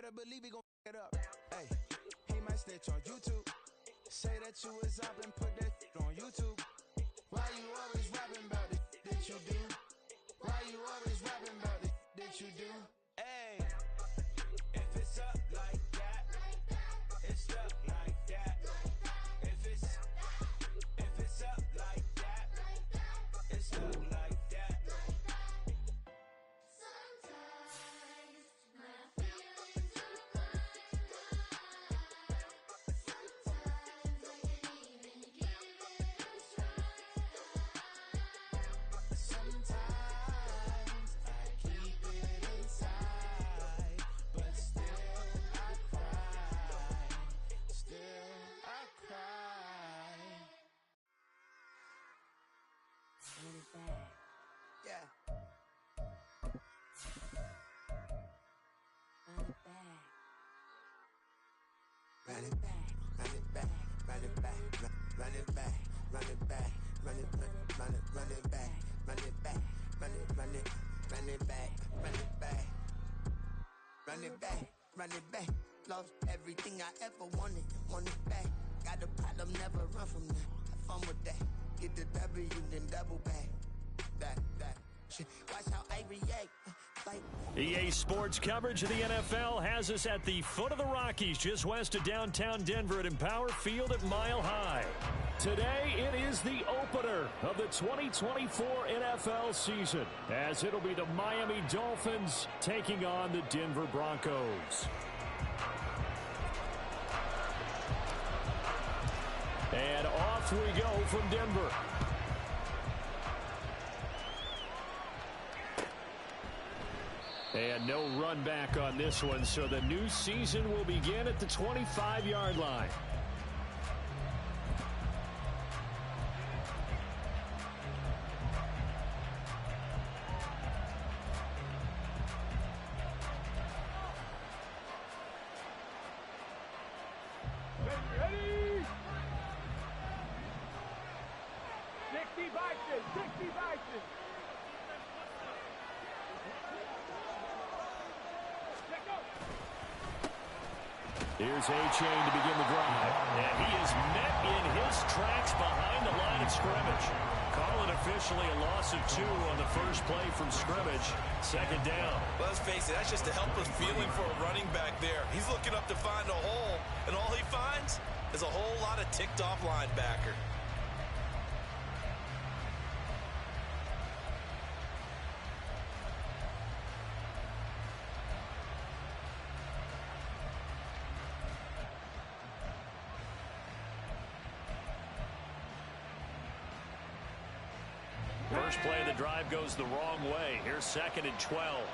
better believe he gon' it up. Hey, he might snitch on YouTube. Say that you was up and put that on YouTube. Why you always rapping about the that you do? Why you always rapping about the that you do? Hey, if it's up like that, it's up like that. If it's up like that, it's up like that. Sometimes my feelings are flying high. Sometimes I can even give it a try. Sometimes I keep it inside, but still I cry. Still I cry. Run it back. Yeah. Run it back. Run it back, run it back, run it back, run it back, run it back, run it back, run it back, run it back, run it back, run it back, run it back, run it back. Lost everything I ever wanted it back. Got a problem, never run from that. Have fun with that. Get the W, then double back. That. Watch how I react. Like EA Sports coverage of the NFL has us at the foot of the Rockies, just west of downtown Denver at Empower Field at Mile High. Today, it is the opener of the 2024 NFL season, as it'll be the Miami Dolphins taking on the Denver Broncos. And off we go from Denver. And no run back on this one, so the new season will begin at the 25-yard line. Ready? 60 Vikings, 60 Vikings. Here's A-Chain to begin the drive. And he is met in his tracks behind the line of scrimmage. Call it officially a loss of 2 on the first play from scrimmage. Second down. Well, let's face it, that's just a helpless feeling for a running back there. He's looking up to find a hole, and all he finds is a whole lot of ticked-off linebacker. First play of the drive goes the wrong way. Here's 2nd and 12.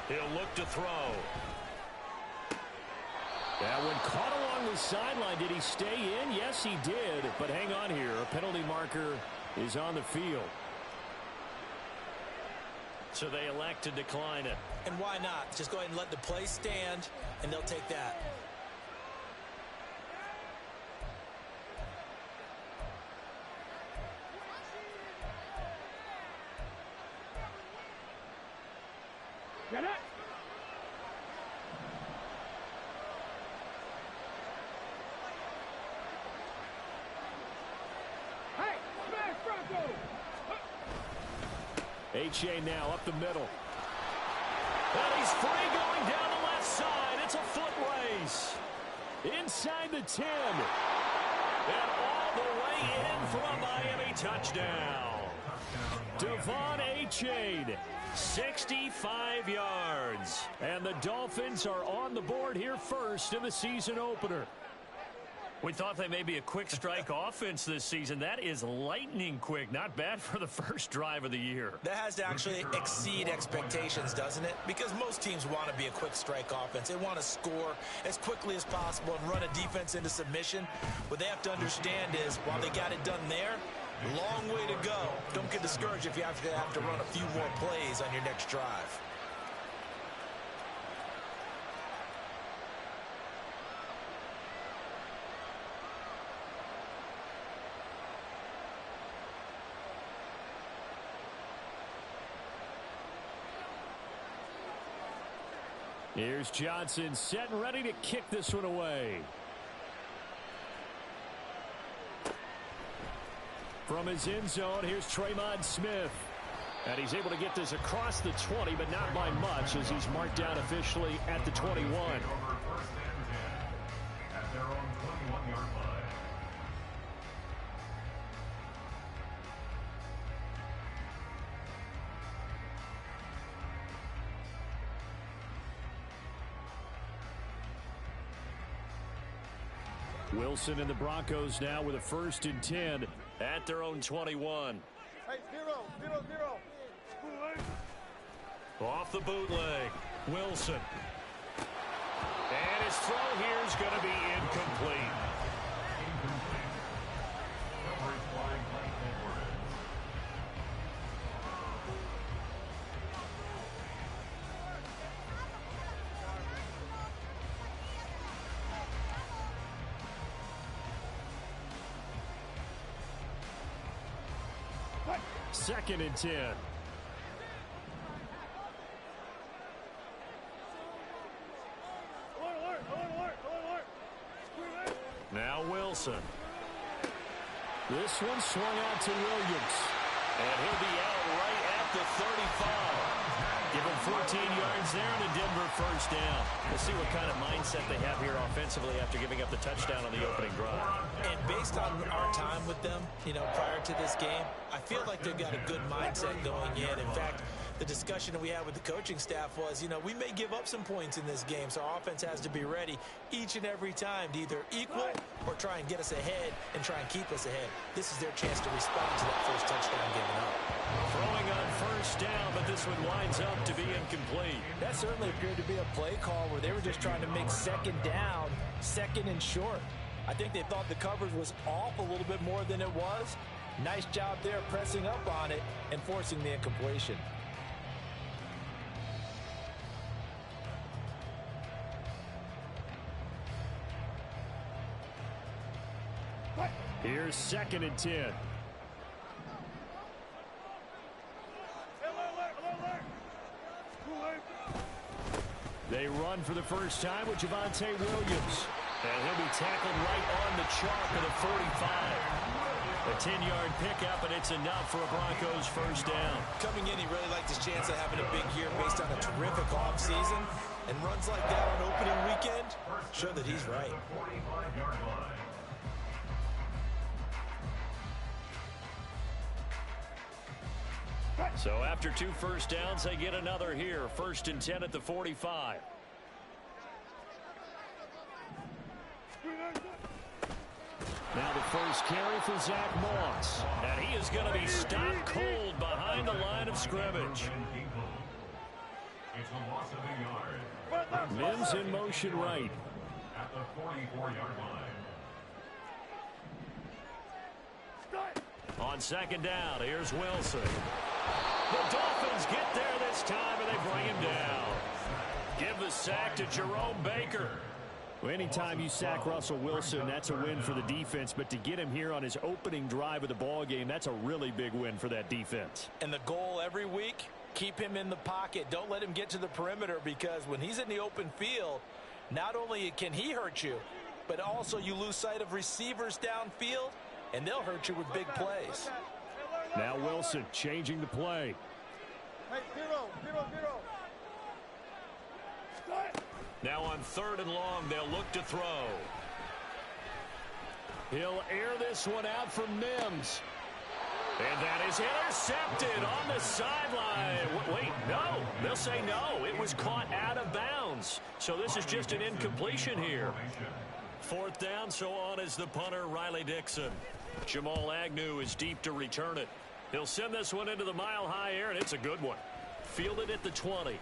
He'll look to throw. Now, when caught along the sideline, did he stay in? Yes, he did. But hang on here. A penalty marker is on the field. So they elect to decline it. And why not? Just go ahead and let the play stand, and they'll take that. Get it? Hey, smash Bronco! H.A. now up the middle. And he's free going down the left side. It's a foot race. Inside the 10. And all the way in for a Miami touchdown. Devon A-Chain, 65 yards. And the Dolphins are on the board here first in the season opener. We thought they may be a quick strike offense this season. That is lightning quick. Not bad for the first drive of the year. That has to actually exceed expectations, doesn't it? Because most teams want to be a quick strike offense. They want to score as quickly as possible and run a defense into submission. What they have to understand is, while they got it done there, long way to go. Don't get discouraged if you have to run a few more plays on your next drive. Here's Johnson set and ready to kick this one away. From his end zone, here's Tremont Smith. And he's able to get this across the 20, but not by much as he's marked down officially at the 21. At their own 21-yard line. Wilson and the Broncos now with a 1st and 10 at their own 21. Hey, 0-0-0. Off the bootleg, Wilson. And his throw here is going to be incomplete. Coverage flag forward. Second and 10. Now Wilson. This one swung out to Williams. And he'll be out right at the 35. Give him 14 yards there and a Denver 1st down. We'll see what kind of mindset they have here offensively after giving up the touchdown on the opening drive. And based on our time with them, prior to this game, I feel like they've got a good mindset going in. In fact, the discussion that we had with the coaching staff was, we may give up some points in this game, so our offense has to be ready each and every time to either equal or try and get us ahead and try and keep us ahead. This is their chance to respond to that first touchdown given up. Throwing on 1st down, but this one winds up to be incomplete. That certainly appeared to be a play call where they were just trying to make 2nd down, 2nd and short. I think they thought the coverage was off a little bit more than it was. Nice job there pressing up on it and forcing the incompletion. Here's 2nd and 10. They run for the first time with Javonte Williams. And he'll be tackled right on the chalk of the 45. A 10-yard pickup, and it's enough for a Broncos 1st down. Coming in, he really liked his chance of having a big year based on a terrific offseason. And runs like that on opening weekend show that he's right. 45-yard line. So after 2 1st downs, they get another here. 1st and 10 at the 45. Now the first carry for Zach Moss. And he is going to be stopped cold behind the line of scrimmage. It's a loss of a yard. Mims in motion right. At the 44-yard line. On 2nd down, here's Wilson. The Dolphins get there this time, and they bring him down. Give the sack to Jerome Baker. Well, anytime you sack Russell Wilson, that's a win for the defense. But to get him here on his opening drive of the ballgame, that's a really big win for that defense. And the goal every week, keep him in the pocket. Don't let him get to the perimeter, because when he's in the open field, not only can he hurt you, but also you lose sight of receivers downfield, and they'll hurt you with big plays. Now Wilson changing the play. Hey, 0-0-0. Now on 3rd and long, they'll look to throw. He'll air this one out for Mims. And that is intercepted on the sideline. Wait, no. They'll say no. It was caught out of bounds. So this is just an incompletion here. 4th down, so on is the punter, Riley Dixon. Jamal Agnew is deep to return it. He'll send this one into the mile-high air, and it's a good one. Fielded at the 20.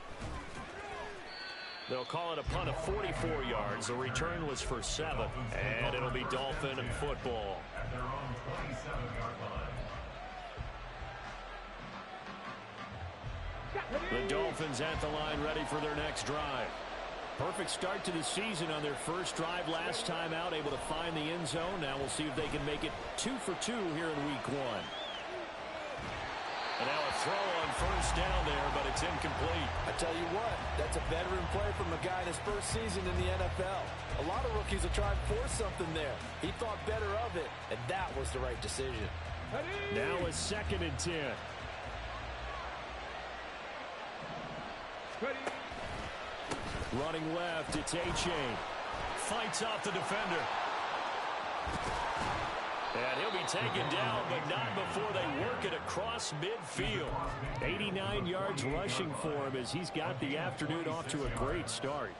They'll call it a punt of 44 yards. The return was for 7, and it'll be Dolphin and football. At their own 27-yard line. The Dolphins at the line, ready for their next drive. Perfect start to the season on their first drive last time out, able to find the end zone. Now we'll see if they can make it 2 for 2 here in week 1. And now a throw on first down there, but it's incomplete. I tell you what, that's a veteran play from a guy in his first season in the NFL. A lot of rookies will try and force something there. He thought better of it, and that was the right decision. Now a 2nd and 10. Running left, it's A-Chain. Fights off the defender. And he'll be taken down, but not before they work it across midfield. 89 yards rushing for him as he's got the afternoon off to a great start.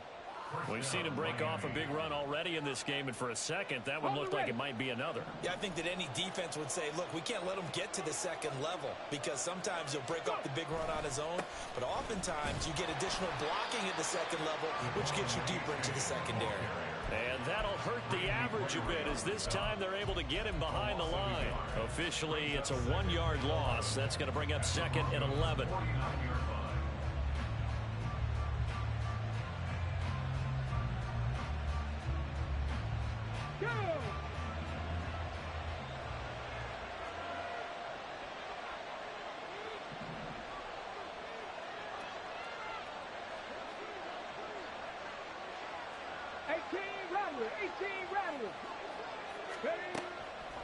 We've seen him break off a big run already in this game, and for a second, that one looked like it might be another. Yeah, I think that any defense would say, look, we can't let him get to the second level because sometimes he'll break off the big run on his own, but oftentimes you get additional blocking at the second level, which gets you deeper into the secondary. And that'll hurt the average a bit as this time they're able to get him behind the line. Officially, it's a 1-yard loss. That's going to bring up 2nd and 11.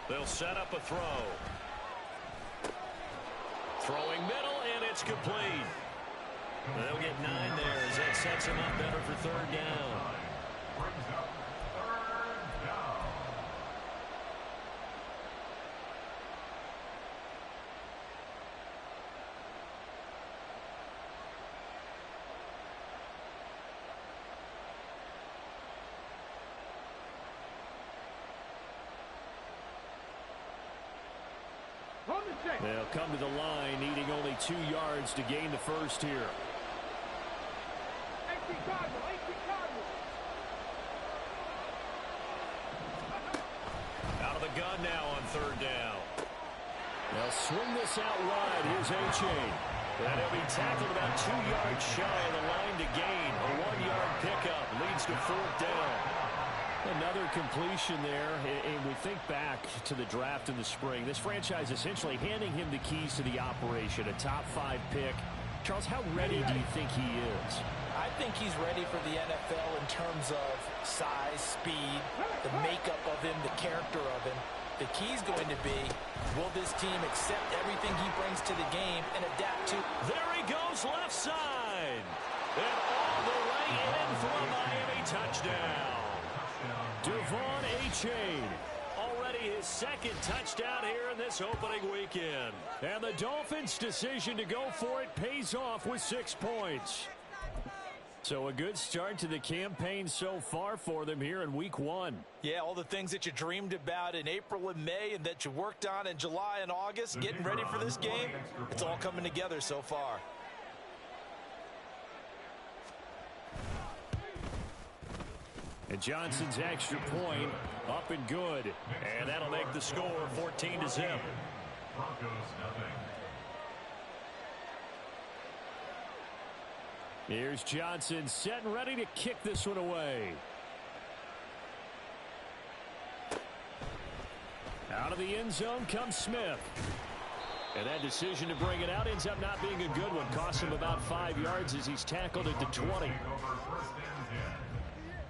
They'll set up a throw. Throwing middle, and it's complete. They'll get 9 there as that sets him up better for 3rd down. They'll come to the line, needing only 2 yards to gain the first here. Out of the gun now on 3rd down. They'll swing this out wide. Here's A-Chain. And he'll be tackled about 2 yards shy of the line to gain. A 1-yard pickup leads to 4th down. Another completion there, and we think back to the draft in the spring. This franchise essentially handing him the keys to the operation, a top 5 pick. Charles, how ready do you think he is? I think he's ready for the NFL in terms of size, speed, the makeup of him, the character of him. The key's going to be, will this team accept everything he brings to the game and adapt to? There he goes, left side. And all the way in for a Miami touchdown. Devon A-Chain, already his 2nd touchdown here in this opening weekend. And the Dolphins' decision to go for it pays off with 6 points. So a good start to the campaign so far for them here in week 1. Yeah, all the things that you dreamed about in April and May and that you worked on in July and August, getting ready for this game, it's all coming together so far. And Johnson's extra point up and good. And that'll make the score 14-0. Here's Johnson set and ready to kick this one away. Out of the end zone comes Smith. And that decision to bring it out ends up not being a good one. Costs him about 5 yards as he's tackled at the 20.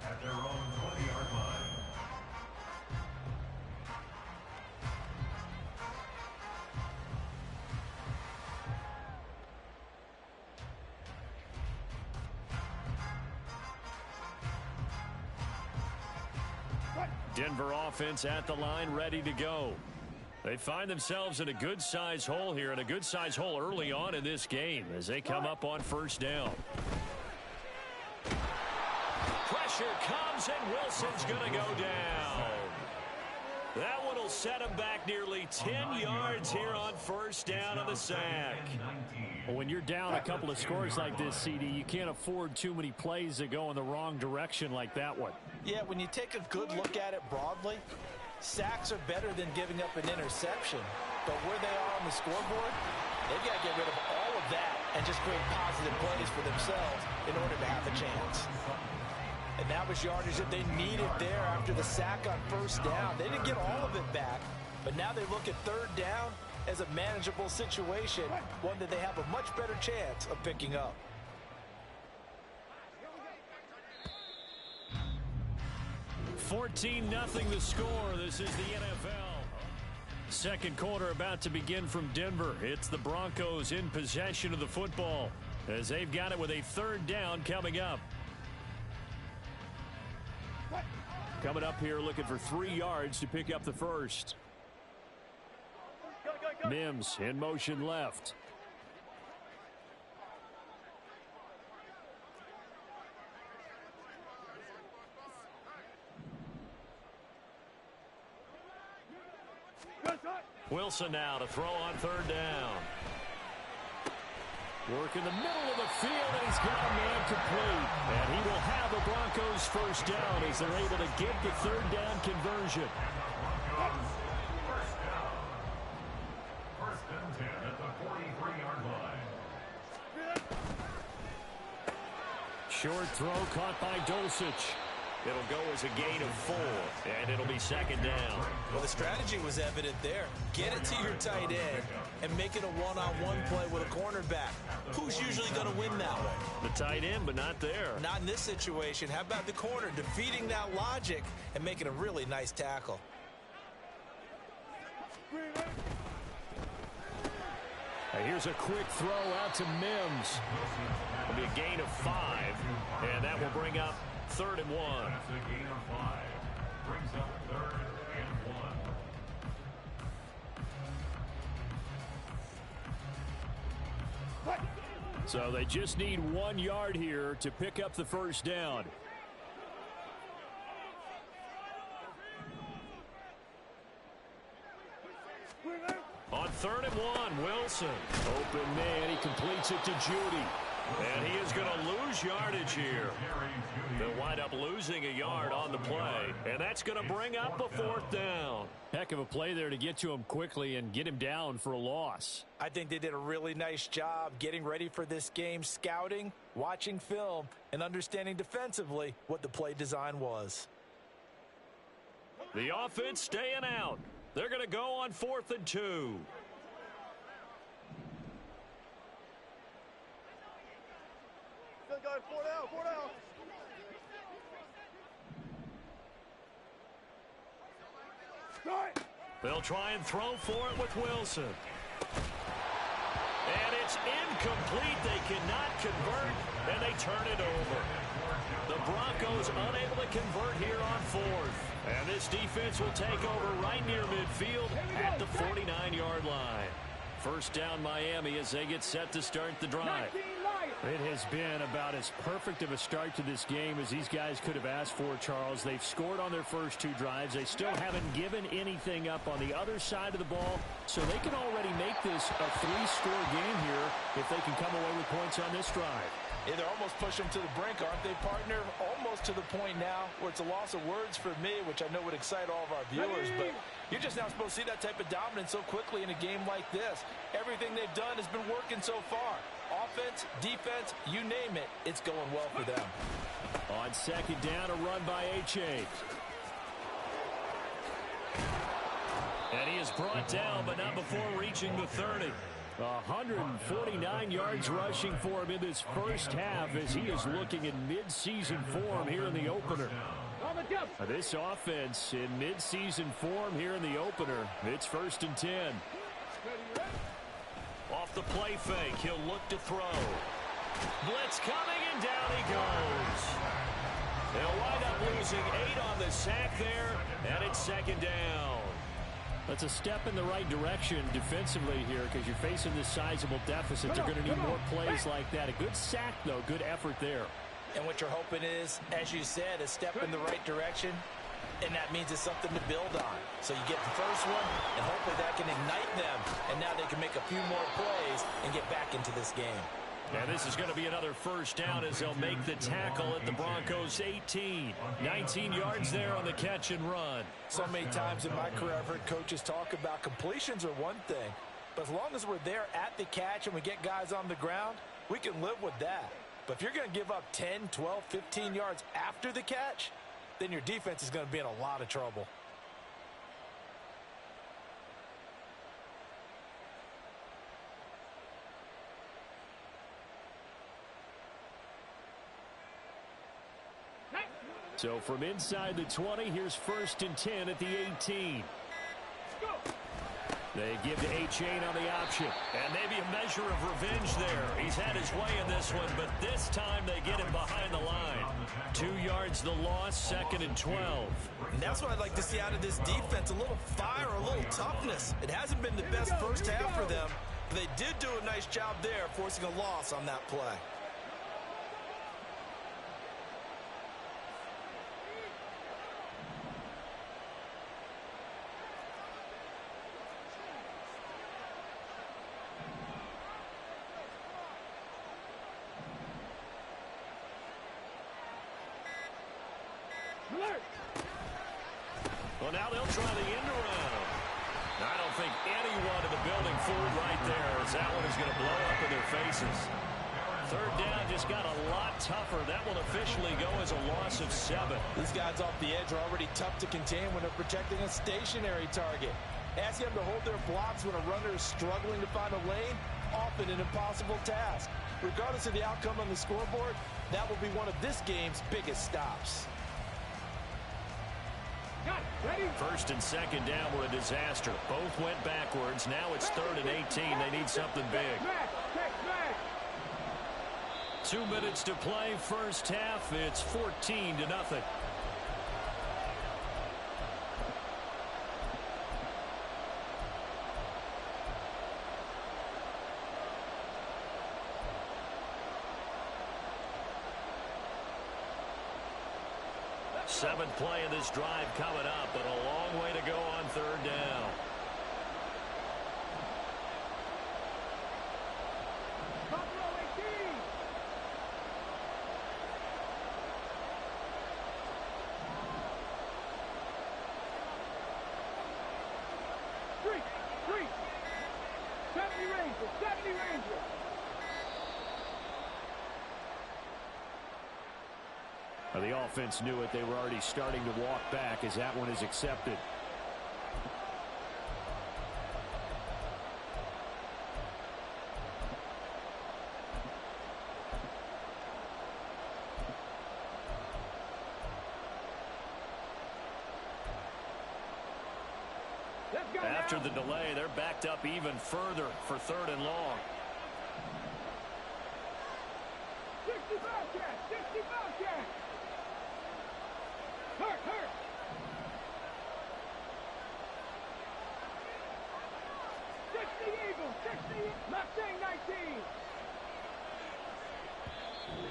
At their own 20-yard line. Denver offense at the line, ready to go. They find themselves in a good-sized hole here, and a good-sized hole early on in this game as they come up on 1st down. Pressure comes, and Wilson's going to go down. That one will set him back nearly 10 yards here on 1st down on the sack. Well, when you're down a couple of scores like this, CD, you can't afford too many plays that go in the wrong direction like that one. Yeah, when you take a good look at it broadly, sacks are better than giving up an interception. But where they are on the scoreboard, they've got to get rid of all of that and just create positive plays for themselves in order to have a chance. And that was yardage that they needed there after the sack on 1st down. They didn't get all of it back, but now they look at 3rd down. as a manageable situation, one that they have a much better chance of picking up. $14-0 the score. This is the NFL. Second quarter about to begin from Denver. It's the Broncos in possession of the football as they've got it with a third down coming up. Coming up here looking for 3 yards to pick up the first. Mims in motion left. Wilson now to throw on third down. Work in the middle of the field, and he's got a man complete. And he will have the Broncos first down as they're able to get the third down conversion. First and 10 at the 43-yard line. Short throw caught by Dulcich. It'll go as a gain of 4, and it'll be second down. Well, the strategy was evident there. Get it to your tight end and make it a one-on-one play with a cornerback. Who's usually going to win that way? The tight end, but not there. Not in this situation. How about the corner defeating that logic and making a really nice tackle? Now here's a quick throw out to Mims. It'll be a gain of 5, and that will bring up 3rd and 1. That's a gain of 5. Brings up 3rd and 1. So they just need 1 yard here to pick up the first down. On 3rd and 1, Wilson. Open man, he completes it to Judy. And he is going to lose yardage here. They'll wind up losing a yard on the play. And that's going to bring up a 4th down. Heck of a play there to get to him quickly and get him down for a loss. I think they did a really nice job getting ready for this game, scouting, watching film, and understanding defensively what the play design was. The offense staying out. They're going to go on 4th and 2. Still going 4 down, 4 down. They'll try and throw for it with Wilson. And it's incomplete. They cannot convert, and they turn it over. The Broncos unable to convert here on 4th. And this defense will take over right near midfield at the 49-yard line. First down Miami as they get set to start the drive. It has been about as perfect of a start to this game as these guys could have asked for, Charles. They've scored on their first 2 drives. They still haven't given anything up on the other side of the ball, so they can already make this a 3-score game here if they can come away with points on this drive. Yeah, they're almost pushing them to the brink, aren't they, partner? Almost to the point now where it's a loss of words for me, which I know would excite all of our viewers, but you're just not supposed to see that type of dominance so quickly in a game like this. Everything they've done has been working so far. Offense, defense, you name it, it's going well for them. On second down, a run by H.A. And he is brought down, but not before reaching the 30. 149 yards rushing for him in this first half as he is looking in mid-season form here in the opener. This offense in mid-season form here in the opener. It's 1st and 10. Off the play fake, he'll look to throw. Blitz coming, and down he goes. They'll wind up losing 8 on the sack there, and it's 2nd down. That's a step in the right direction defensively here because you're facing this sizable deficit. They're going to need more plays like that. A good sack, though. Good effort there. And what you're hoping is, as you said, a step in the right direction, and that means it's something to build on. So you get the first one, and hopefully that can ignite them, and now they can make a few more plays and get back into this game. And this is going to be another first down as they'll make the tackle at the Broncos 18. 19 yards there on the catch and run. So many times in my career I've heard coaches talk about completions are one thing, but as long as we're there at the catch and we get guys on the ground, we can live with that. But if you're going to give up 10, 12, 15 yards after the catch, then your defense is going to be in a lot of trouble. So from inside the 20, here's 1st and 10 at the 18. They give to A-Chain on the option. And maybe a measure of revenge there. He's had his way in this one, but this time they get him behind the line. 2 yards the loss, 2nd and 12. And that's what I'd like to see out of this defense. A little fire, a little toughness. It hasn't been the best first half for them. They did do a nice job there, forcing a loss on that play. Well, now they'll try the end around. I don't think anyone in the building fooled right there, as that one is going to blow up in their faces. 3rd down just got a lot tougher. That will officially go as a loss of 7. These guys off the edge are already tough to contain when they're protecting a stationary target. Asking them to hold their blocks when a runner is struggling to find a lane, often an impossible task. Regardless of the outcome on the scoreboard, that will be one of this game's biggest stops. 1st and 2nd down were a disaster. Both went backwards. Now it's 3rd and 18. They need something big. 2 minutes to play, first half. It's 14-0. Seventh play of this drive coming up, but a long way to go on 3rd down. Well, the offense knew it. They were already starting to walk back as that one is accepted. After the delay, they're backed up even further for 3rd and long. 60 Bobcat! 60 Bobcat! Hurt! 60 Eagles! 60 Mustang 19!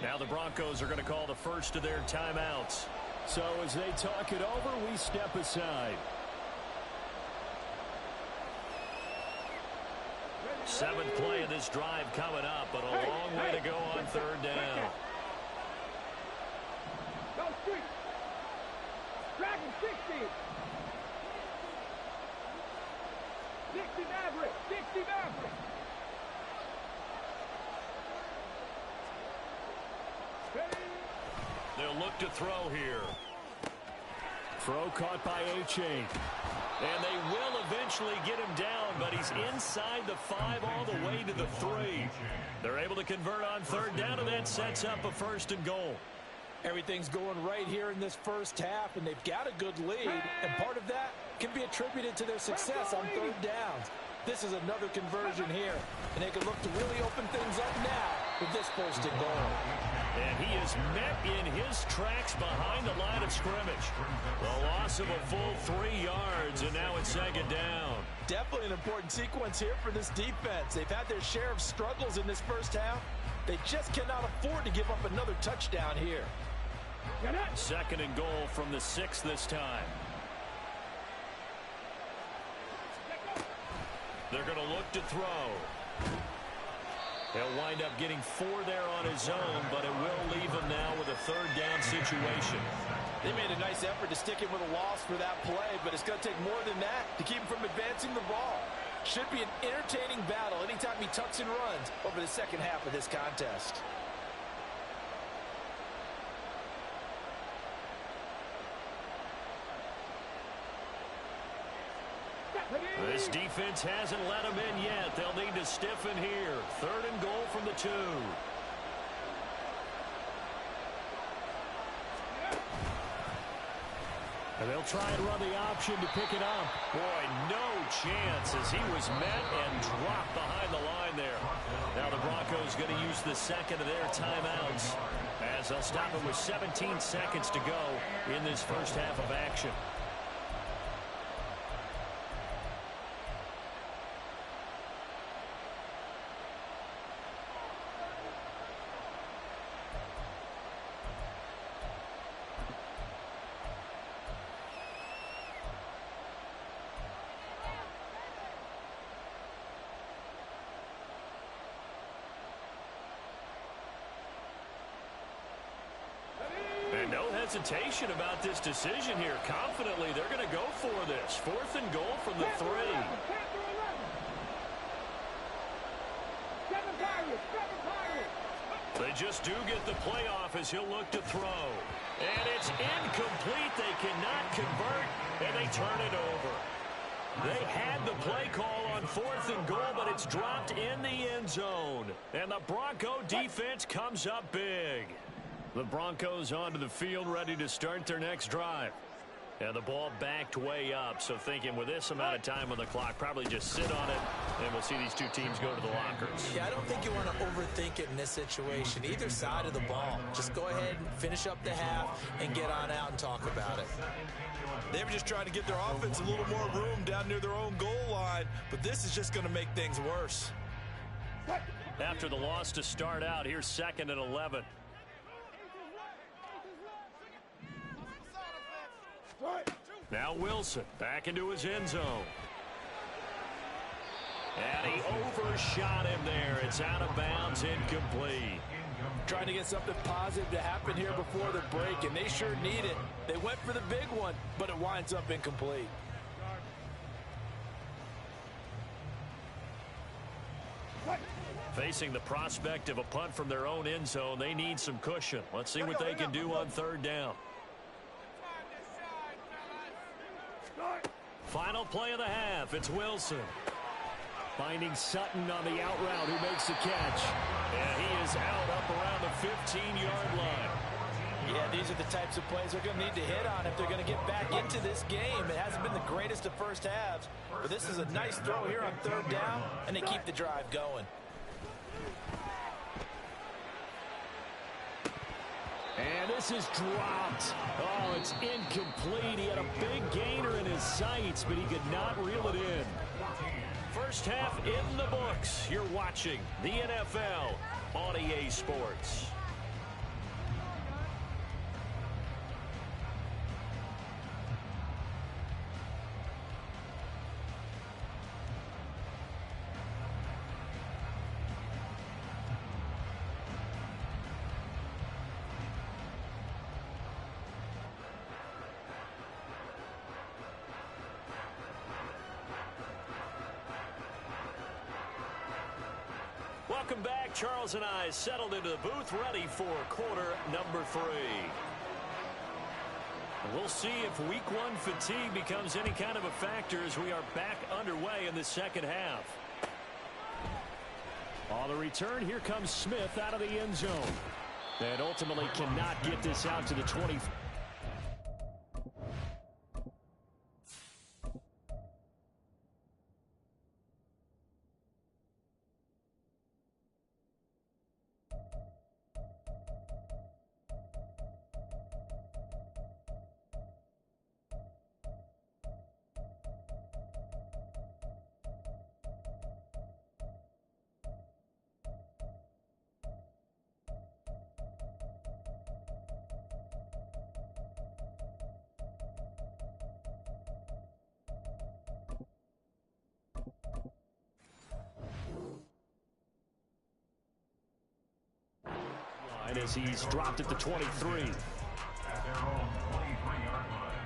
Now the Broncos are going to call the first of their timeouts. So as they talk it over, we step aside. 7th play of this drive coming up, but a long way to go on 3rd down. Go street! Dragon 60! 60 Maverick! 60 Maverick! They'll look to throw here. Throw caught by A-Chain. And they will eventually get him down, but he's inside the 5 all the way to the 3. They're able to convert on 3rd down, and that sets up a 1st and goal. Everything's going right here in this first half, and they've got a good lead, and part of that can be attributed to their success on 3rd downs. This is another conversion here, and they can look to really open things up now with this 1st and goal. And he is met in his tracks behind the line of scrimmage. The loss of a full 3 yards, and now it's 2nd down. Definitely an important sequence here for this defense. They've had their share of struggles in this first half. They just cannot afford to give up another touchdown here. 2nd and goal from the 6 this time. They're going to look to throw. He'll wind up getting 4 there on his own, but it will leave him now with a 3rd down situation. They made a nice effort to stick him with a loss for that play, but it's going to take more than that to keep him from advancing the ball. Should be an entertaining battle anytime he tucks and runs over the second half of this contest. This defense hasn't let them in yet. They'll need to stiffen here. 3rd and goal from the 2. And they'll try and run the option to pick it up. Boy, no chance as he was met and dropped behind the line there. Now the Broncos going to use the second of their timeouts as they'll stop it with 17 seconds to go in this first half of action. And no hesitation about this decision here. Confidently, they're going to go for this. 4th and goal from the 3. They just do get the playoff as he'll look to throw. And it's incomplete. They cannot convert, and they turn it over. They had the play call on 4th and goal, but it's dropped in the end zone. And the Bronco defense comes up big. The Broncos onto the field, ready to start their next drive. And the ball backed way up, so thinking with this amount of time on the clock, probably just sit on it, and we'll see these two teams go to the lockers. Yeah, I don't think you want to overthink it in this situation. Either side of the ball. Just go ahead and finish up the half and get on out and talk about it. They were just trying to get their offense a little more room down near their own goal line, but this is just going to make things worse. After the loss to start out, here's 2nd and 11. Now Wilson back into his end zone. And he overshot him there. It's out of bounds, incomplete. Trying to get something positive to happen here before the break, and they sure need it. They went for the big one, but it winds up incomplete. Facing the prospect of a punt from their own end zone, they need some cushion. Let's see what they can do on 3rd down. Final play of the half. It's Wilson. Finding Sutton on the out route, who makes the catch. And he is out up around the 15-yard line. Yeah, these are the types of plays they're going to need to hit on if they're going to get back into this game. It hasn't been the greatest of first halves, but this is a nice throw here on 3rd down, and they keep the drive going. And this is dropped. Oh, it's incomplete. He had a big gainer in his sights, but he could not reel it in. First half in the books. You're watching the NFL on EA Sports. Welcome back. Charles and I settled into the booth, ready for quarter number 3. We'll see if week 1 fatigue becomes any kind of a factor as we are back underway in the second half. On the return, here comes Smith out of the end zone. And ultimately cannot get this out to the 20. As he's dropped at the 23. At their own 23-yard line.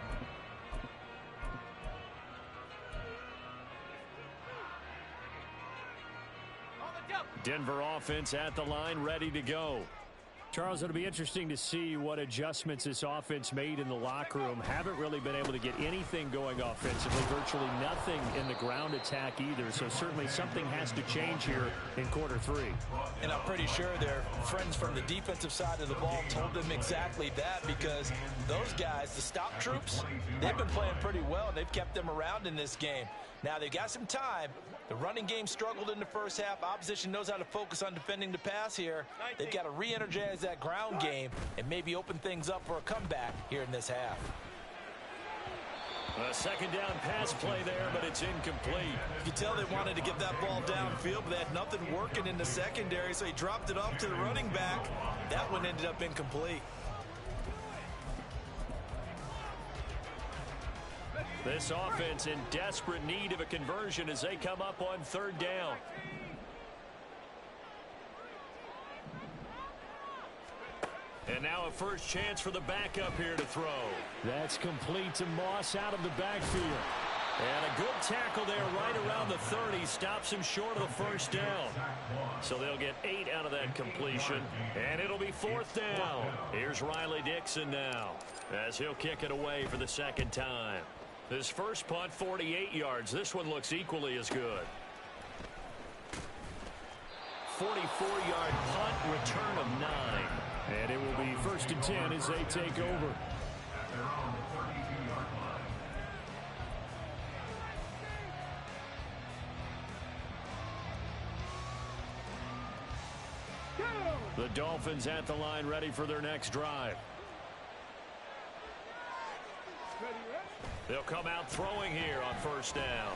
Denver offense at the line, ready to go. Charles, it'll be interesting to see what adjustments this offense made in the locker room. Haven't really been able to get anything going offensively, virtually nothing in the ground attack either. So certainly something has to change here in quarter three. And I'm pretty sure their friends from the defensive side of the ball told them exactly that, because those guys, the stop troops, they've been playing pretty well. They've kept them around in this game. Now they've got some time. The running game struggled in the first half. Opposition knows how to focus on defending the pass here. They've got to re-energize that ground game and maybe open things up for a comeback here in this half. A second down pass play there, but it's incomplete. You can tell they wanted to get that ball downfield, but they had nothing working in the secondary, so he dropped it off to the running back. That one ended up incomplete. This offense in desperate need of a conversion as they come up on third down. And now a first chance for the backup here to throw. That's complete to Moss out of the backfield. And a good tackle there right around the 30. Stops him short of the first down. So they'll get 8 out of that completion. And it'll be fourth down. Here's Riley Dixon now as he'll kick it away for the second time. His first punt, 48 yards. This one looks equally as good. 44-yard punt, return of 9. And it will be first and 10 as they take over. The Dolphins at the line, ready for their next drive. They'll come out throwing here on first down.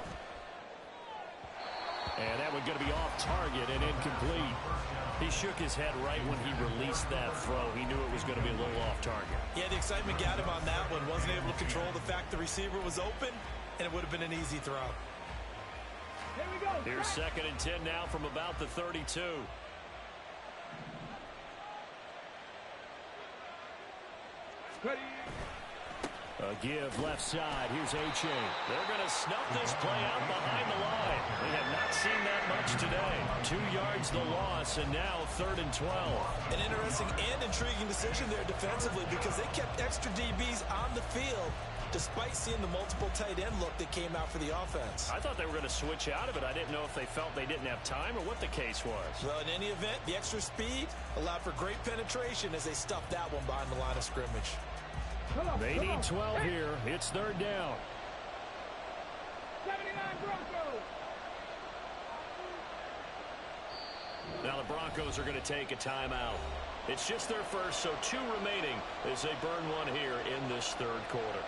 And that one going to be off target and incomplete. He shook his head right when he released that throw. He knew it was going to be a little off target. Yeah, the excitement got him on that one. Wasn't able to control the fact the receiver was open, and it would have been an easy throw. Here we go. Here's second and 10 now from about the 32. Ready. A give left side. Here's H.A. They're going to snuff this play out behind the line. We have not seen that much today. 2 yards the loss, and now third and 12. An interesting and intriguing decision there defensively, because they kept extra DBs on the field despite seeing the multiple tight end look that came out for the offense. I thought they were going to switch out of it. I didn't know if they felt they didn't have time or what the case was. Well, in any event, the extra speed allowed for great penetration as they stuffed that one behind the line of scrimmage. They need 12 here. It's third down. 79 Broncos. Now the Broncos are going to take a timeout. It's just their first, so 2 remaining as they burn one here in this third quarter.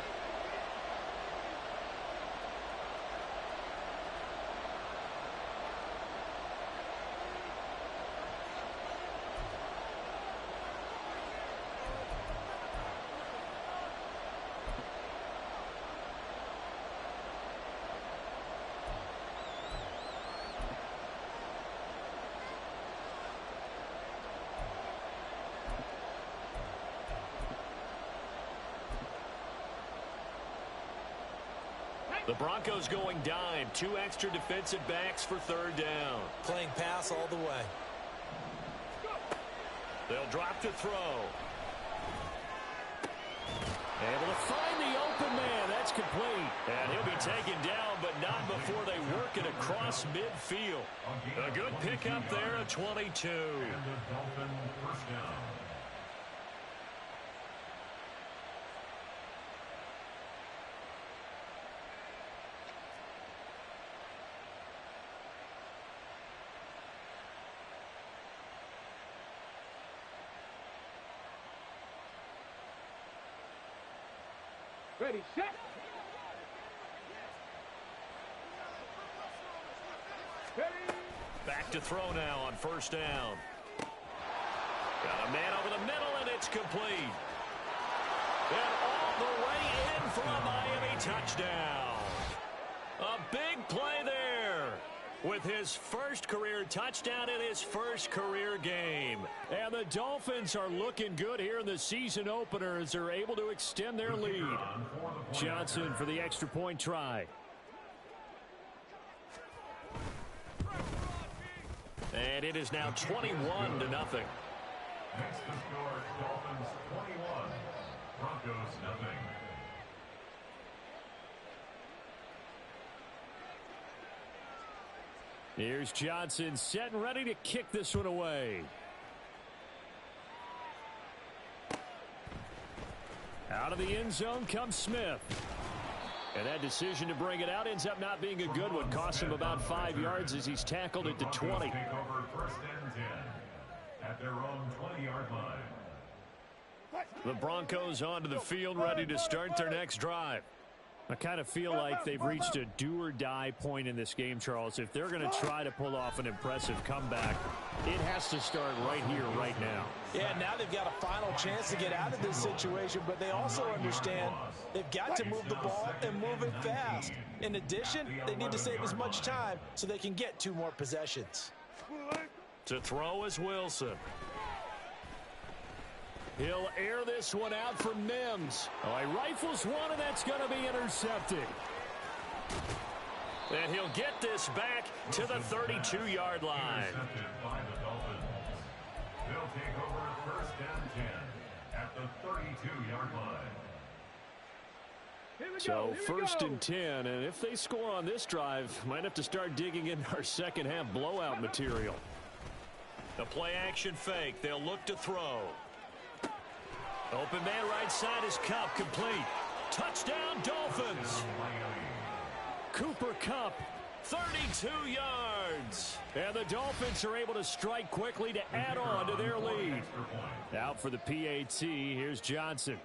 The Broncos going dime. 2 extra defensive backs for third down. Playing pass all the way. They'll drop to throw. Able to find the open man. That's complete. And he'll be taken down, but not before they work it across midfield. A good pickup there at 22. Ready, set. Ready. Back to throw now on first down. Got a man over the middle, and it's complete. And all the way in for a Miami touchdown. A big play there with his first career touchdown in his first career game. And the Dolphins are looking good here in the season opener as they're able to extend their lead. Johnson for the extra point try. And it is now 21-0. Makes the score Dolphins 21, Broncos nothing. Here's Johnson set and ready to kick this one away. Out of the end zone comes Smith. And that decision to bring it out ends up not being a good one. Cost him about 5 yards as he's tackled at the 20. Take over 1st and 10 at their own 20-yard line. The Broncos onto the field ready to start their next drive. I kind of feel like they've reached a do-or-die point in this game, Charles. If they're going to try to pull off an impressive comeback, it has to start right here, right now. Yeah, now they've got a final chance to get out of this situation, but they also understand they've got to move the ball and move it fast. In addition, they need to save as much time so they can get 2 more possessions. To throw is Wilson. He'll air this one out for Mims. Oh, he rifles one, and that's going to be intercepted. And he'll get this back to the 32-yard line. Intercepted by the Dolphins. They'll take over 1st and 10 at the 32-yard line. So 1st and 10, and if they score on this drive, might have to start digging in our second half blowout material. The play action fake. They'll look to throw. Open man right side is Kupp, complete. Touchdown Dolphins. Cooper Kupp, 32 yards. And the Dolphins are able to strike quickly to add on to their lead. Out for the PAT, here's Johnson.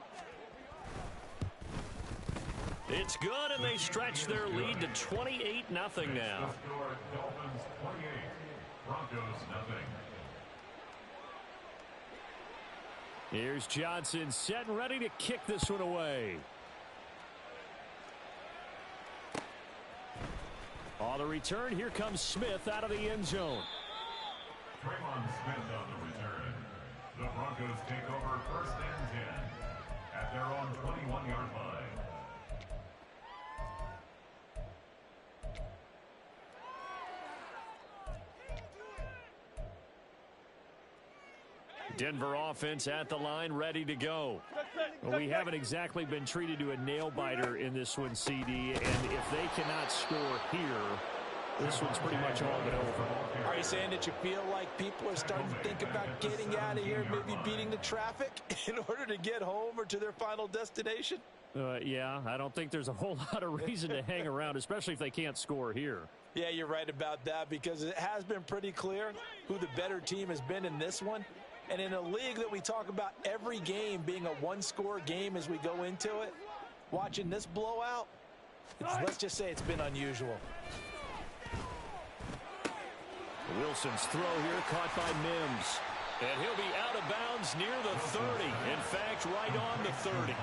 It's good, and they stretch their lead to 28-0 now. Dolphins 28, Broncos nothing. Here's Johnson set and ready to kick this one away. On the return, here comes Smith out of the end zone. Draymond Smith on the return. The Broncos take over 1st and 10 at their own 21-yard line. Denver offense at the line, ready to go. Well, we haven't exactly been treated to a nail-biter in this one, CD, and if they cannot score here, this one's pretty much all but over. Are you saying that you feel like people are starting to think about getting out of here, maybe beating the traffic in order to get home or to their final destination? Yeah, I don't think there's a whole lot of reason to hang around, especially if they can't score here. Yeah, you're right about that, because it has been pretty clear who the better team has been in this one. And in a league that we talk about every game being a one-score game as we go into it, watching this blowout, let's just say it's been unusual. Wilson's throw here caught by Mims. And he'll be out of bounds near the 30. In fact, right on the 30.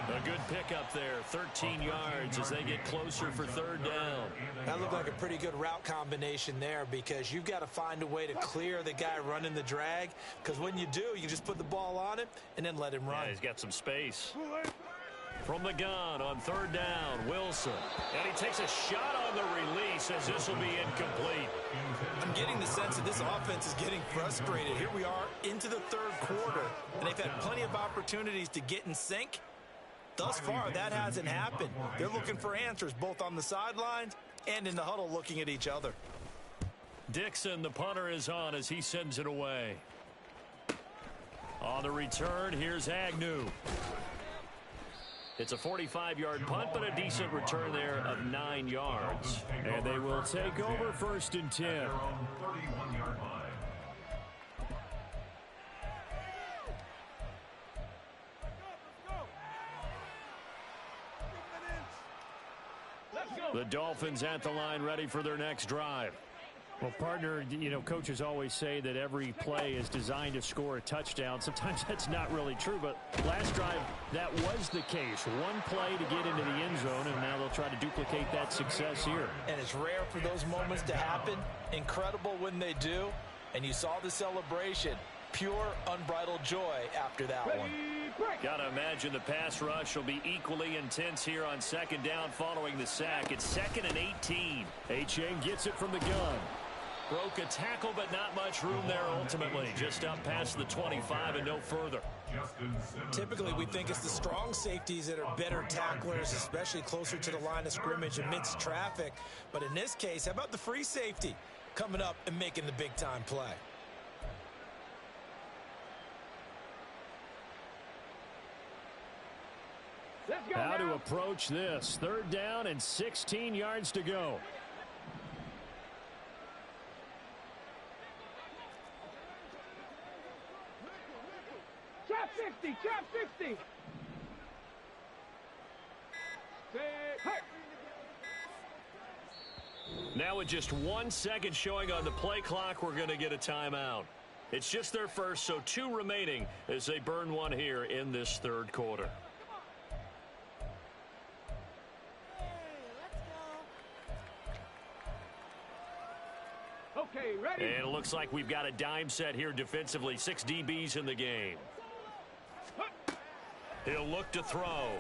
A good pickup there, 13 yards as they get closer for 3rd down. That looked like a pretty good route combination there, because you've got to find a way to clear the guy running the drag, because when you do, you just put the ball on him and then let him run. Yeah, he's got some space. From the gun on 3rd down, Wilson. And he takes a shot on the release as this will be incomplete. I'm getting the sense that this offense is getting frustrated. Here we are into the 3rd quarter, and they've had plenty of opportunities to get in sync. Thus far, that hasn't happened. They're looking for answers both on the sidelines and in the huddle looking at each other. Dixon, the punter, is on as he sends it away. On the return, here's Agnew. It's a 45-yard punt, but a decent return there of 9 yards. And they will take over 1st and 10. 31-yard line. The Dolphins at the line, ready for their next drive. Well, partner, you know, coaches always say that every play is designed to score a touchdown. Sometimes that's not really true, but last drive, that was the case. One play to get into the end zone, and now they'll try to duplicate that success here. And it's rare for those moments to happen. Incredible when they do. And you saw the celebration. Pure, unbridled joy after that one. Gotta imagine the pass rush will be equally intense here on 2nd down following the sack. It's 2nd and 18. Achane gets it from the gun. Broke a tackle, but not much room there ultimately. Just up past the 25 and no further. Typically, we think it's the strong safeties that are better tacklers, especially closer to the line of scrimmage amidst traffic. But in this case, how about the free safety coming up and making the big-time play? How to approach this. 3rd down and 16 yards to go. Trap 60, trap 60. Now with just 1 second showing on the play clock, we're going to get a timeout. It's just their first, so 2 remaining as they burn one here in this 3rd quarter. Okay, ready? And it looks like we've got a dime set here defensively. 6 DBs in the game. He'll look to throw.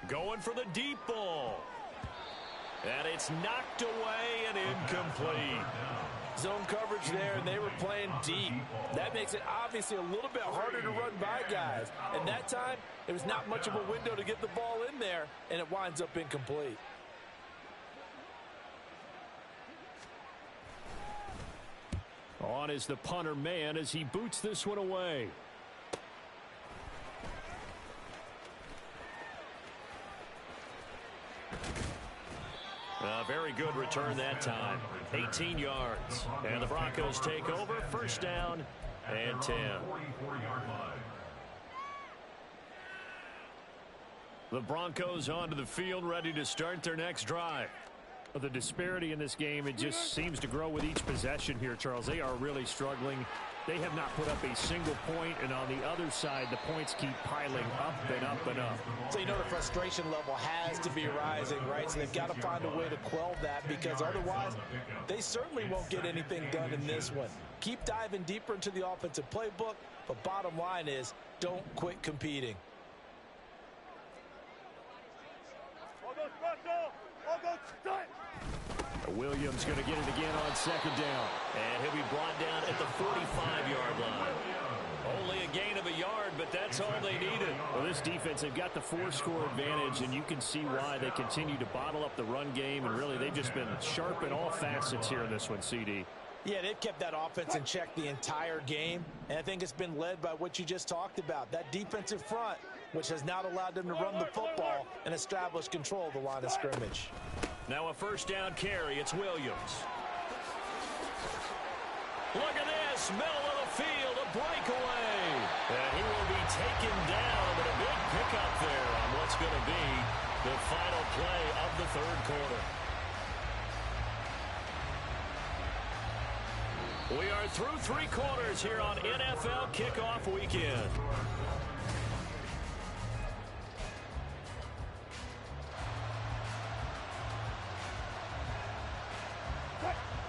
Going for the deep ball. And it's knocked away and incomplete. Zone coverage there, and they were playing deep. That makes it obviously a little bit harder to run by guys. And that time, there was not much of a window to get the ball in there, and it winds up incomplete. On is the punter man as he boots this one away. A very good return that time. 18 yards. And the Broncos take over. 1st down and 10. The Broncos onto the field, ready to start their next drive. The disparity in this game, it just seems to grow with each possession here, Charles. They are really struggling. They have not put up a single point, and on the other side, the points keep piling up and up and up. So you know the frustration level has to be rising, right? So they've got to find a way to quell that, because otherwise they certainly won't get anything done in this one. Keep diving deeper into the offensive playbook, but bottom line is don't quit competing. All go special. All go stunt. Williams going to get it again on 2nd down. And he'll be brought down at the 45-yard line. Only a gain of a yard, but that's all they needed. Well, this defense, they've got the 4-score advantage, and you can see why they continue to bottle up the run game, and really they've just been sharp in all facets here in this one, CD. Yeah, they've kept that offense in check the entire game, and I think it's been led by what you just talked about, that defensive front, which has not allowed them to run the football and establish control of the line of scrimmage. Now a 1st down carry. It's Williams. Look at this. Middle of the field. A breakaway. And he will be taken down. But a big pickup there on what's going to be the final play of the 3rd quarter. We are through 3 quarters here on NFL Kickoff Weekend.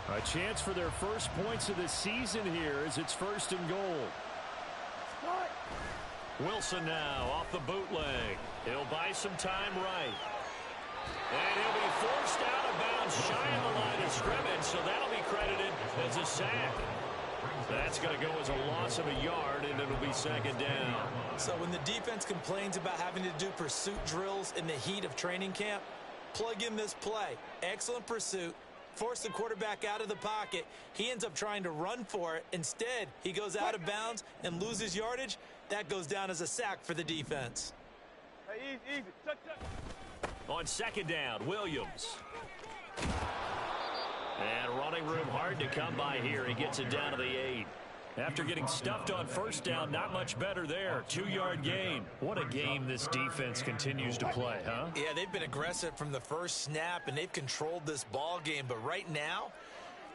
A chance for their first points of the season here as it's 1st and goal. Wilson now off the bootleg. He'll buy some time right. And he'll be forced out of bounds shy of the line of scrimmage, so that'll be credited as a sack. That's going to go as a loss of a yard, and it'll be 2nd down. So when the defense complains about having to do pursuit drills in the heat of training camp, plug in this play. Excellent pursuit. Force the quarterback out of the pocket. He ends up trying to run for it. Instead, he goes out of bounds and loses yardage. That goes down as a sack for the defense. Hey, easy. Tuck. On 2nd down, Williams. And running room hard to come by here. He gets it down to the 8. After getting stuffed on 1st down, not much better there. 2-yard gain. What a game this defense continues to play, huh? Yeah, they've been aggressive from the first snap, and they've controlled this ball game. But right now,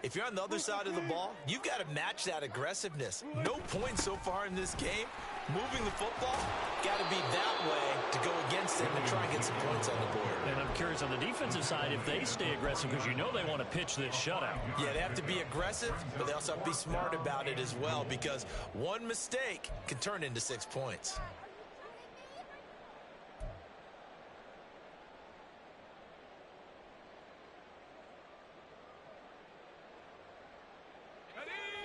if you're on the other side of the ball, you've got to match that aggressiveness. No points so far in this game. Moving the football, got to be that way to go against them and try and get some points on the board. And I'm curious on the defensive side if they stay aggressive, because you know they want to pitch this shutout. Yeah, they have to be aggressive, but they also have to be smart about it as well, because one mistake can turn into 6 points.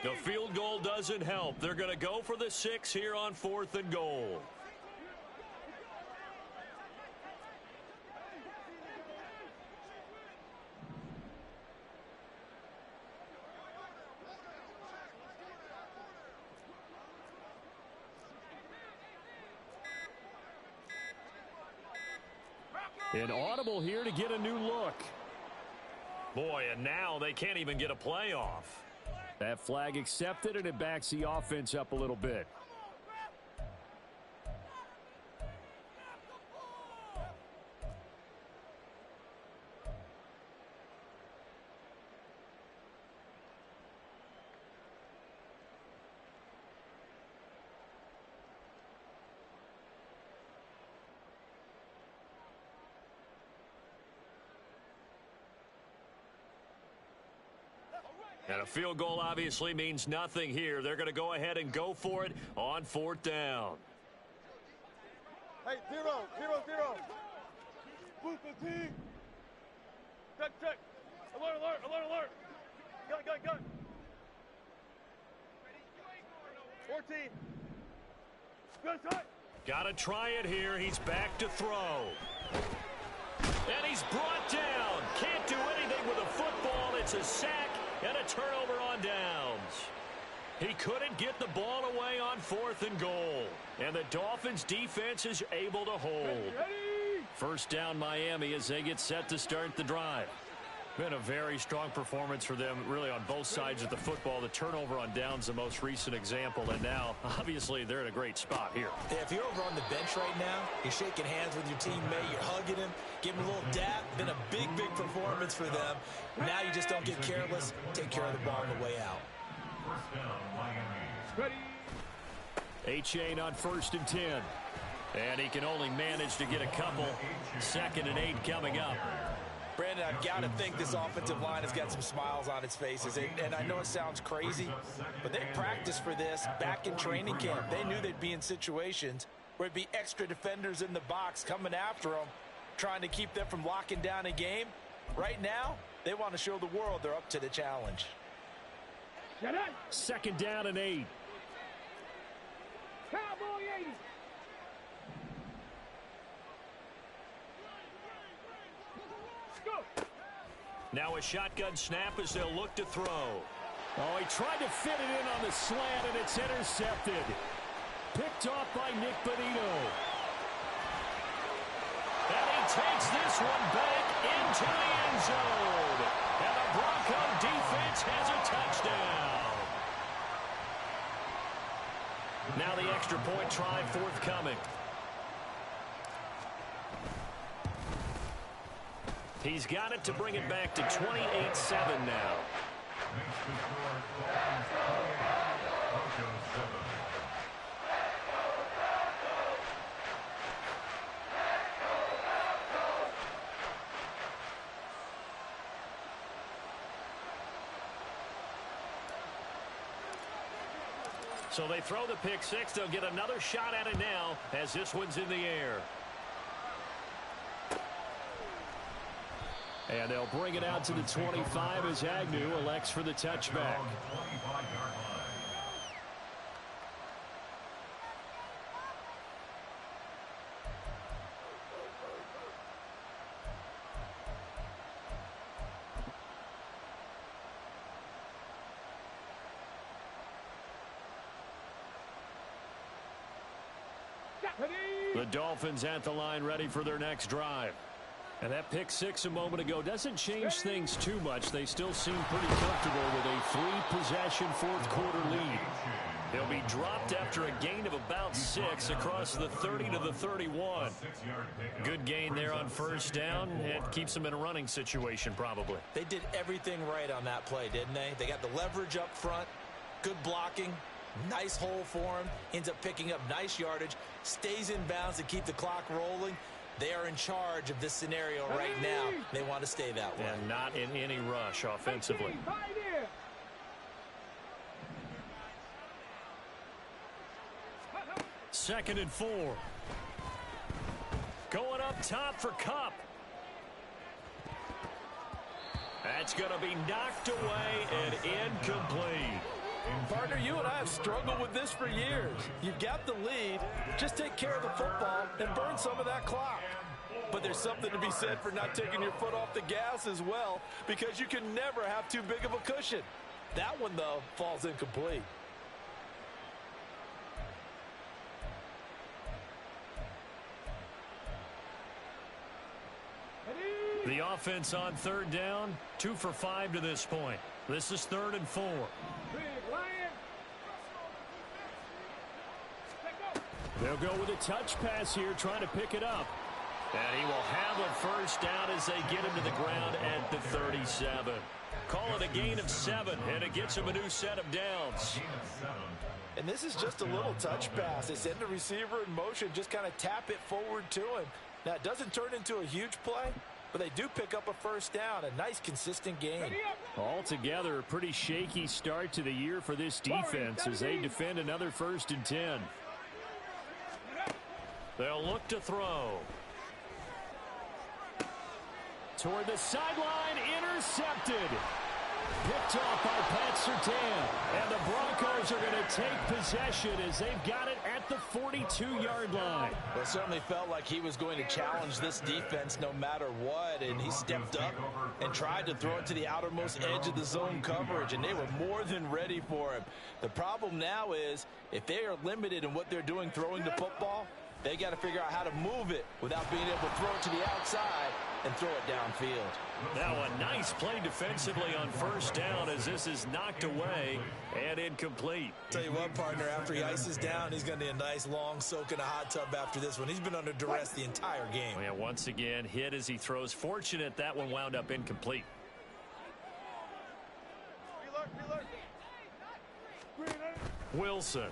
The field goal doesn't help. They're going to go for the 6 here on 4th and goal. An audible here to get a new look. Boy, and now they can't even get a playoff. That flag accepted, and it backs the offense up a little bit. And a field goal obviously means nothing here. They're going to go ahead and go for it on 4th down. Hey, 0, 0, 0. Move the team. Check. Alert, alert, alert, alert. Gun. 14. Good shot. Got to try it here. He's back to throw. And he's brought down. Can't do anything with a football. It's a sack and a turnover on downs. He couldn't get the ball away on 4th and goal. And the Dolphins defense is able to hold. First down Miami as they get set to start the drive. Been a very strong performance for them, really, on both sides of the football. The turnover on downs, the most recent example, and now, obviously, they're in a great spot here. Yeah, if you're over on the bench right now, you're shaking hands with your teammate, you're hugging him, giving him a little dap. Been a big performance for them. Now you just don't get careless. Take care of the ball on the way out. First down, Miami. Ready. Achane on 1st and 10. And he can only manage to get a couple. 2nd and 8 coming up. Brandon, I've got to think this offensive line has got some smiles on its faces. And I know it sounds crazy, but they practiced for this back in training camp. They knew they'd be in situations where it'd be extra defenders in the box coming after them, trying to keep them from locking down a game. Right now, they want to show the world they're up to the challenge. 2nd down and 8. Cowboy 80. Now a shotgun snap as they'll look to throw. Oh, he tried to fit it in on the slant, and it's intercepted. Picked off by Nick Bonito. And he takes this one back into the end zone. And the Bronco defense has a touchdown. Now the extra point try forthcoming. He's got it to bring it back to 28-7 now. So they throw the pick 6. They'll get another shot at it now as this one's in the air. And they'll bring it out to the 25 as Agnew elects for the touchback. The Dolphins at the line ready for their next drive. And that pick 6 a moment ago doesn't change things too much. They still seem pretty comfortable with a 3-possession 4th quarter lead. They'll be dropped after a gain of about 6 across the 30 to the 31. Good gain there on 1st down. It keeps them in a running situation probably. They did everything right on that play, didn't they? They got the leverage up front, good blocking, nice hole for him, ends up picking up nice yardage, stays in bounds to keep the clock rolling. They are in charge of this scenario right now. They want to stay that way. And not in any rush offensively. 2nd and 4. Going up top for Kupp. That's going to be knocked away and incomplete. I've struggled with this for years. You've got the lead. Just take care of the football and burn some of that clock. But there's something to be said for not taking your foot off the gas as well, because you can never have too big of a cushion. That one, though, falls incomplete. The offense on third down, 2 for 5 to this point. This is 3rd and 4. They'll go with a touch pass here, trying to pick it up. And he will have a first down as they get him to the ground at the 37. Call it a gain of 7, and it gets him a new set of downs. And this is just a little touch pass. They send the receiver in motion, just kind of tap it forward to him. Now, it doesn't turn into a huge play, but they do pick up a first down, a nice, consistent gain. Altogether, a pretty shaky start to the year for this defense as they defend another 1st and 10. They'll look to throw. Toward the sideline, intercepted. Picked off by Pat Surtain. And the Broncos are going to take possession as they've got it at the 42-yard line. Well, it certainly felt like he was going to challenge this defense no matter what, and he stepped up and tried to throw it to the outermost edge of the zone coverage, and they were more than ready for him. The problem now is if they are limited in what they're doing throwing the football, they got to figure out how to move it without being able to throw it to the outside and throw it downfield. Now a nice play defensively on first down as this is knocked away and incomplete. Tell you what, partner, after he ices down, he's going to need a nice long soak in a hot tub after this one. He's been under duress the entire game. Yeah, once again, hit as he throws. Fortunate that one wound up incomplete. Wilson.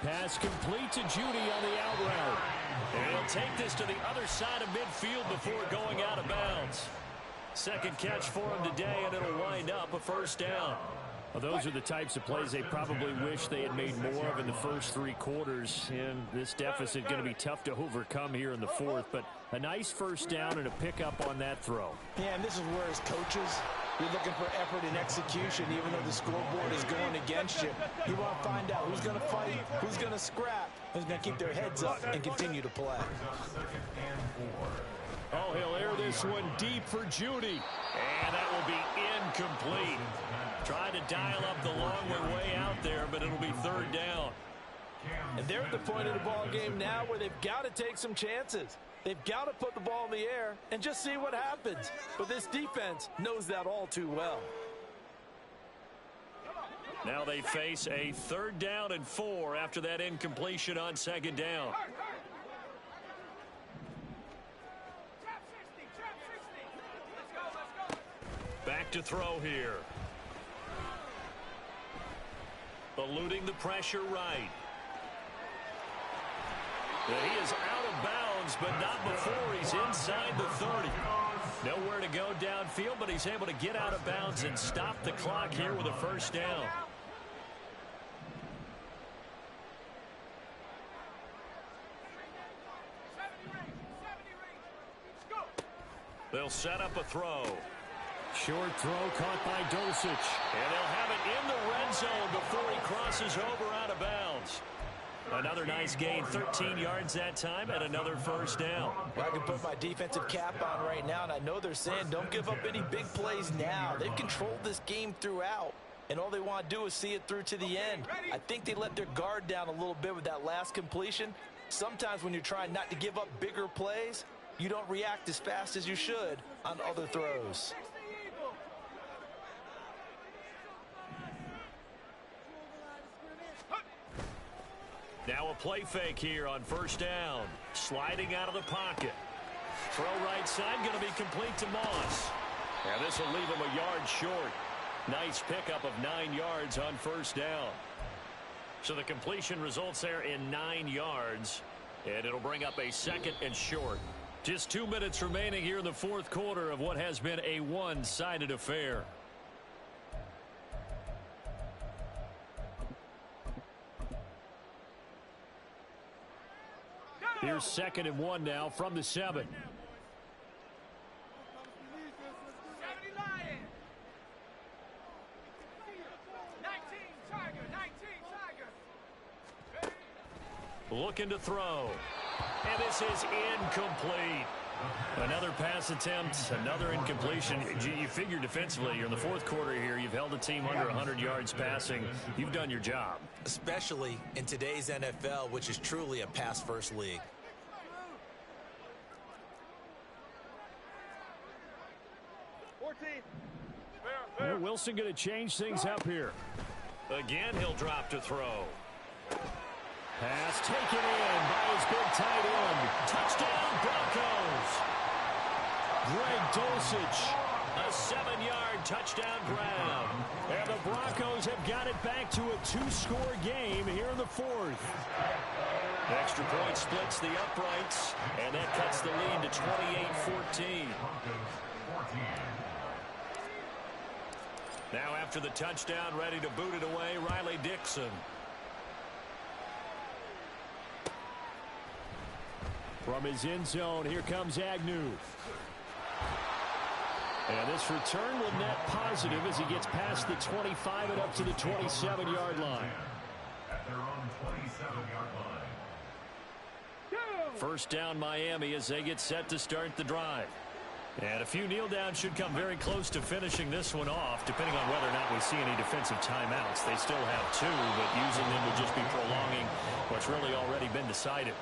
Pass complete to Judy on the out route. And he'll take this to the other side of midfield before going out of bounds. Second catch for him today, and it'll wind up a first down. Well, those are the types of plays they probably wish they had made more of in the first 3 quarters. And this deficit going to be tough to overcome here in the 4th. But a nice first down and a pickup on that throw. Yeah, and this is where as coaches, you're looking for effort and execution, even though the scoreboard is going against you. You want to find out who's going to fight, who's going to scrap, who's going to keep their heads up and continue to play. Oh, he'll air this one deep for Judy. And that will be incomplete. Trying to dial up the long way out there, but it'll be 3rd down. And they're at the point of the ball game now where they've got to take some chances. They've got to put the ball in the air and just see what happens. But this defense knows that all too well. Now they face a 3rd down and 4 after that incompletion on 2nd down. Back to throw here. Eluding the pressure right. He is out of bounds, but not before he's inside the 30. Nowhere to go downfield, but he's able to get out of bounds and stop the clock here with a first down. They'll set up a throw. Short throw caught by Dosich. And they'll have it in the red zone before he crosses over out of bounds. Another nice gain, 13 yards that time, and another first down. Well, I can put my defensive cap on right now, and I know they're saying don't give up any big plays now. They've controlled this game throughout, and all they want to do is see it through to the end. I think they let their guard down a little bit with that last completion. Sometimes when you're trying not to give up bigger plays, you don't react as fast as you should on other throws. Now a play fake here on first down. Sliding out of the pocket. Throw right side, going to be complete to Moss. And this will leave him a yard short. Nice pickup of 9 yards on first down. So the completion results there in 9 yards. And it'll bring up a 2nd and short. Just 2 minutes remaining here in the 4th quarter of what has been a one-sided affair. Here's 2nd and 1 now from the 7. looking to throw. And this is incomplete. Another pass attempt, another incompletion. You figure defensively, you're in the fourth quarter here. You've held a team under 100 yards passing. You've done your job. Especially in today's NFL, which is truly a pass-first league. Well, Wilson going to change things up here. Again, he'll drop to throw. Pass taken in by his big tight end. Touchdown, Broncos. Greg Dulcich, a 7-yard touchdown grab. And the Broncos have got it back to a 2-score game here in the fourth. Extra point splits the uprights, and that cuts the lead to 28-14. Now after the touchdown, ready to boot it away, Riley Dixon. From his end zone, here comes Agnew. And this return will net positive as he gets past the 25 and up to the 27-yard line. At their own 27-yard line. First down Miami as they get set to start the drive. And a few kneel downs should come very close to finishing this one off, depending on whether or not we see any defensive timeouts. They still have 2, but using them would just be prolonging what's really already been decided.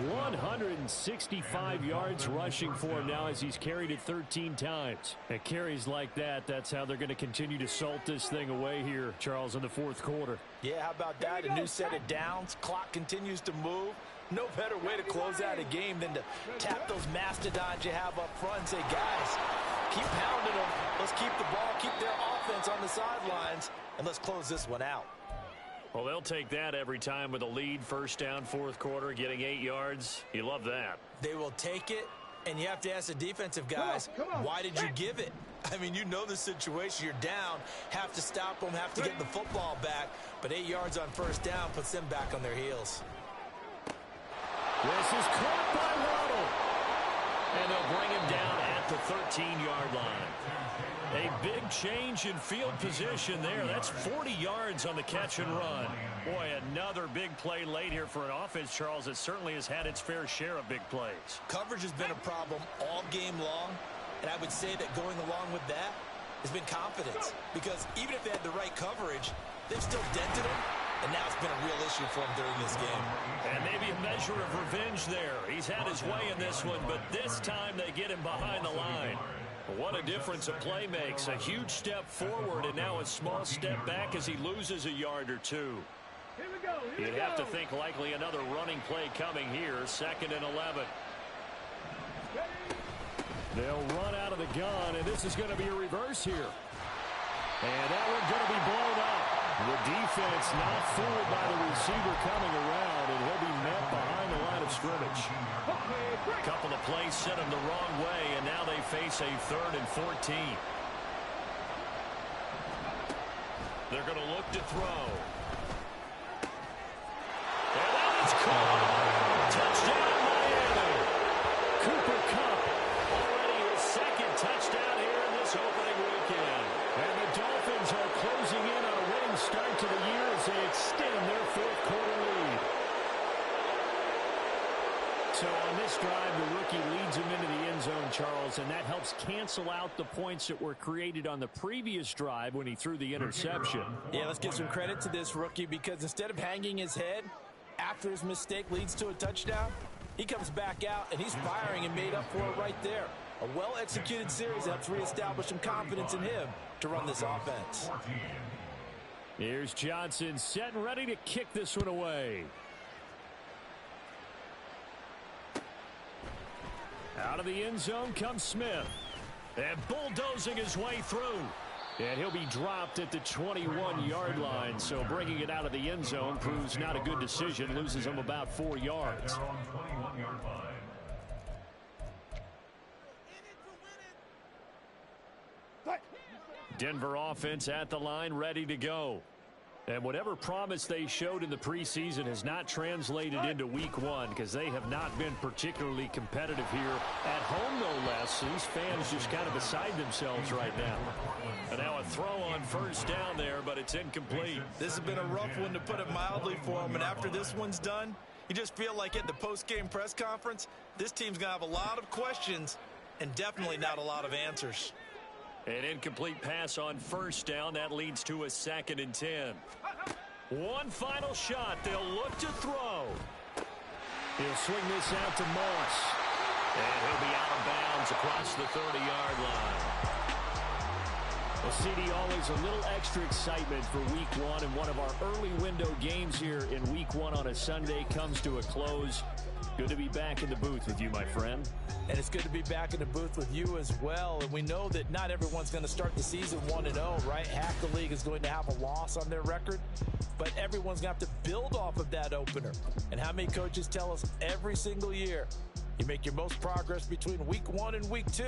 165 yards rushing for him now as he's carried it 13 times. At carries like that, that's how they're going to continue to salt this thing away here, Charles, in the fourth quarter. Yeah, how about that? A new set of downs. Clock continues to move. No better way to close out a game than to tap those mastodons you have up front and say, guys, keep pounding them. Let's keep the ball, keep their offense on the sidelines, and let's close this one out. Well, they'll take that every time with a lead, first down, fourth quarter, getting 8 yards. You love that. They will take it, and you have to ask the defensive guys, why did you give it? I mean, you know the situation. You're down, have to stop them, have to get the football back, but 8 yards on first down puts them back on their heels. This is caught by Waddle. And they'll bring him down at the 13-yard line. A big change in field position there. That's 40 yards on the catch and run. Boy, another big play late here for an offense, Charles, that certainly has had its fair share of big plays. Coverage has been a problem all game long, and I would say that going along with that has been confidence. Because even if they had the right coverage, they've still dented him, and now it's been a real issue for him during this game. And maybe a measure of revenge there. He's had his way in this one, but this time they get him behind the line. What a difference a play makes. A huge step forward and now a small step back as he loses a yard or 2. Here we go. You'd have to think likely another running play coming here, 2nd and 11. They'll run out of the gun, and this is going to be a reverse here. And that one's going to be blown up. The defense not fooled by the receiver coming around, and he'll be met behind the line of scrimmage. A couple of plays sent him the wrong way, and now they face a 3rd and 14. They're going to look to throw. And that is caught. Touchdown, Miami. Cooper Kupp, already his 2nd touchdown here in this opening weekend. And the Dolphins are closing in on a winning start to the year as they extend their 4th quarter lead. So on this drive, the rookie leads him into the end zone, Charles, and that helps cancel out the points that were created on the previous drive when he threw the interception. Yeah, let's give some credit to this rookie because instead of hanging his head after his mistake leads to a touchdown, he comes back out and he's firing and made up for it right there. A well-executed series helps reestablish some confidence in him to run this offense. Here's Johnson set and ready to kick this one away. Out of the end zone comes Smith. And bulldozing his way through. And he'll be dropped at the 21-yard line. So bringing it out of the end zone proves not a good decision. Loses him about 4 yards. Denver offense at the line, ready to go. And whatever promise they showed in the preseason has not translated into week 1 because they have not been particularly competitive here at home, no less. These fans just kind of beside themselves right now. And now a throw on first down there, but it's incomplete. This has been a rough one, to put it mildly, for him. And after this one's done, You just feel like at the post-game press conference, this team's going to have a lot of questions and definitely not a lot of answers. An incomplete pass on first down. That leads to a 2nd and 10. One final shot. They'll look to throw. He'll swing this out to Moss. And he'll be out of bounds across the 30-yard line. Well, CD, always a little extra excitement for Week 1, and one of our early window games here in Week 1 on a Sunday comes to a close. Good to be back in the booth with you, my friend. And it's good to be back in the booth with you as well. And we know that not everyone's going to start the season 1-0, right? Half the league is going to have a loss on their record. But everyone's going to have to build off of that opener. And how many coaches tell us every single year, you make your most progress between Week 1 and Week 2.